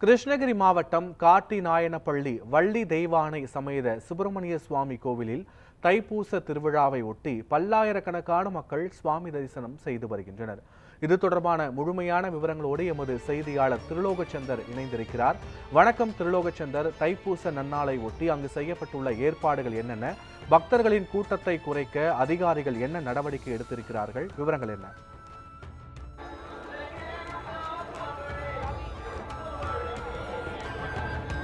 கிருஷ்ணகிரி மாவட்டம் காட்டிநாயனப்பள்ளி வள்ளி தெய்வானை சமேத சுப்பிரமணிய சுவாமி கோவிலில் தைப்பூச திருவிழாவை ஒட்டி பல்லாயிரக்கணக்கான மக்கள் சுவாமி தரிசனம் செய்து வருகின்றனர். இது தொடர்பான முழுமையான விவரங்களோடு எமது செய்தியாளர் திருலோகச்சந்தர் இணைந்திருக்கிறார். வணக்கம் திருலோகச்சந்தர், தைப்பூச நன்னாளை ஒட்டி அங்கு செய்யப்பட்டுள்ள ஏற்பாடுகள் என்னென்ன? பக்தர்களின் கூட்டத்தை குறைக்க அதிகாரிகள் என்ன நடவடிக்கை எடுத்திருக்கிறார்கள்? விவரங்கள் என்ன?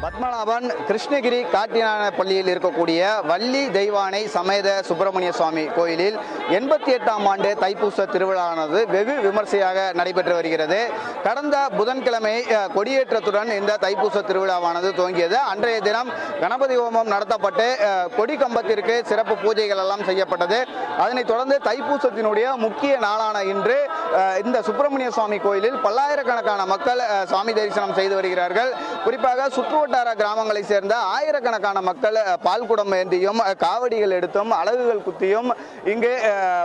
பத்மநாபன் கிருஷ்ணகிரி காட்டினானப்பள்ளியில் இருக்கக்கூடிய வள்ளி தெய்வானை சமேத சுப்பிரமணிய சுவாமி கோயிலில் 88ஆம் ஆண்டு தைப்பூச திருவிழாவானது வெகு விமர்சையாக நடைபெற்று வருகிறது. கடந்த புதன்கிழமை கொடியேற்றத்துடன் இந்த தைப்பூச திருவிழாவானது துவங்கியது. அன்றைய தினம் கணபதி ஹோமம் நடத்தப்பட்டு கொடி கம்பத்திற்கு சிறப்பு பூஜைகள் எல்லாம் செய்யப்பட்டது. அதனைத் தொடர்ந்து தைப்பூசத்தினுடைய முக்கிய நாளான இன்று இந்த சுப்பிரமணிய சுவாமி கோயிலில் பல்லாயிரக்கணக்கான மக்கள் சுவாமி தரிசனம் செய்து வருகிறார்கள். குறிப்பாக சுற்றுவட்டார கிராமங்களை சேர்ந்த ஆயிரக்கணக்கான மக்கள் பால்குடம் ஏந்தியும் காவடிகள் எடுத்தும் அலகுகள் குத்தியும் இங்கு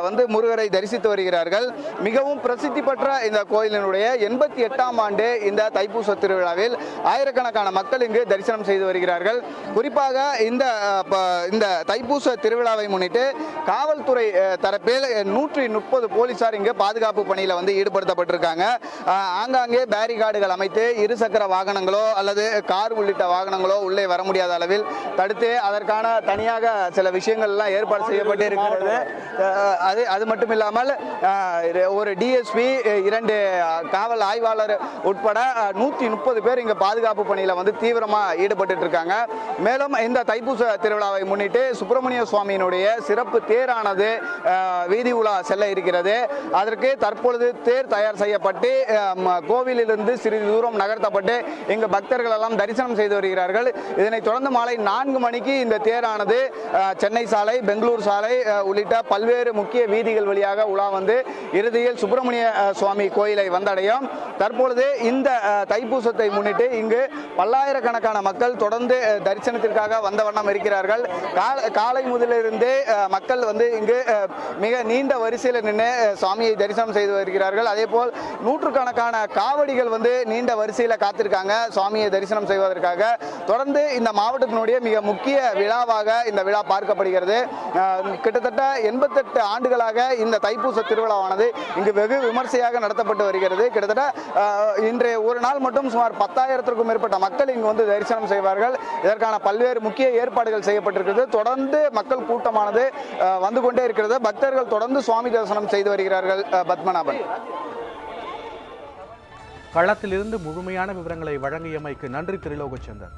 வந்து முருகரை தரிசித்து வருகிறார்கள். மிகவும் பிரசித்தி பெற்ற இந்த கோயிலினுடைய 88ஆம் ஆண்டு இந்த தைப்பூச திருவிழாவில் ஆயிரக்கணக்கான மக்கள் இங்கு தரிசனம் செய்து வருகிறார்கள். குறிப்பாக இந்த தைப்பூச திருவிழாவை முன்னிட்டு காவல்துறை தரப்பில் 130 போலீசார் இங்கு பாதுகாப்பு பணியில் வந்து ஈடுபடுத்தப்பட்டிருக்காங்க. ஆங்காங்கே பேரிகார்டுகள் அமைத்து இருசக்கர வாகனங்களோ அல்லது கார் உள்ளிட்ட வாகனங்களோ உள்ளே வர முடியாத அளவில் தடுத்து அதற்கான தனியாக சில விஷயங்கள் எல்லாம் ஏற்பாடு செய்யப்பட்டு இருக்கிறது. அது மட்டும் இல்லாமல் ஒரு டிஎஸ்பி 2 காவல் ஆய்வாளர் உட்பட 130 பேர் இங்க பாதுகாப்பு பணியில வந்து தீவிரமா ஈடுபட்டு இருக்காங்க. மேலும் இந்த தைப்பூச திருவிழாவை முன்னிட்டு சுப்பிரமணிய சுவாமியினுடைய சிறப்பு தேரானது வீதி உலா செல்ல இருக்கிறது. அதற்கு தற்பொழுது தேர் தயார் செய்யப்பட்டு கோவிலிலிருந்து சிறிது தூரம் நகர்த்தப்பட்டு இங்கு பக்தர்கள் எல்லாம் தரிசனம் செய்து வருகிறார்கள். இதனைத் தொடர்ந்து மாலை 4 மணிக்கு இந்த தேரானது சென்னை சாலை, பெங்களூர் சாலை உள்ளிட்ட பல்வேறு முக்கிய வீதிகள் வழியாக உலா வந்து இறுதியில் சுப்பிரமணிய சுவாமி கோயிலை வந்தடையும். தற்பொழுது இந்த தைப்பூசத்தை முன்னிட்டு இங்கு பல்லாயிரக்கணக்கான மக்கள் தொடர்ந்து தரிசனத்திற்காக வந்த வண்ணம் இருக்கிறார்கள். காலை முதலிருந்தே மக்கள் வந்து இங்கு மிக நீண்ட வரிசையில் நின்று சுவாமியை தரிசனம் செய்து வருகிறார்கள். அதே போல் நூற்றுக்கணக்கான காவடிகள் வந்து நீண்ட வரிசையில் காத்திருக்காங்க சுவாமியை தரிசனம் செய்வதற்காக. தொடர்ந்து இந்த மாவட்டத்தினுடைய மிக முக்கிய விழாவாக இந்த விழா பார்க்கப்படுகிறது. கிட்டத்தட்ட 88 ஆண்டுகளாக இந்த தைப்பூச திருவிழாவானது இங்கு வெகு விமர்சையாக நடத்தப்பட்டு வருகிறது. கிட்டத்தட்ட இன்றைய ஒரு நாள் மட்டும் சுமார் 10,000க்கும் மேற்பட்ட மக்கள் இங்கு வந்து தரிசனம் செய்வார்கள். இதற்கான பல்வேறு முக்கிய ஏற்பாடுகள் செய்யப்பட்டிருக்கிறது. தொடர்ந்து மக்கள் கூட்டமானது வந்து கொண்டே இருக்கிறது. பக்தர்கள் தொடர்ந்து சுவாமி தரிசனம் செய்து வருகிறார்கள். பத்மநாபன், களத்திலிருந்து முழுமையான விவரங்களை வழங்கியமைக்கு நன்றி திருலோகச்சந்தர்.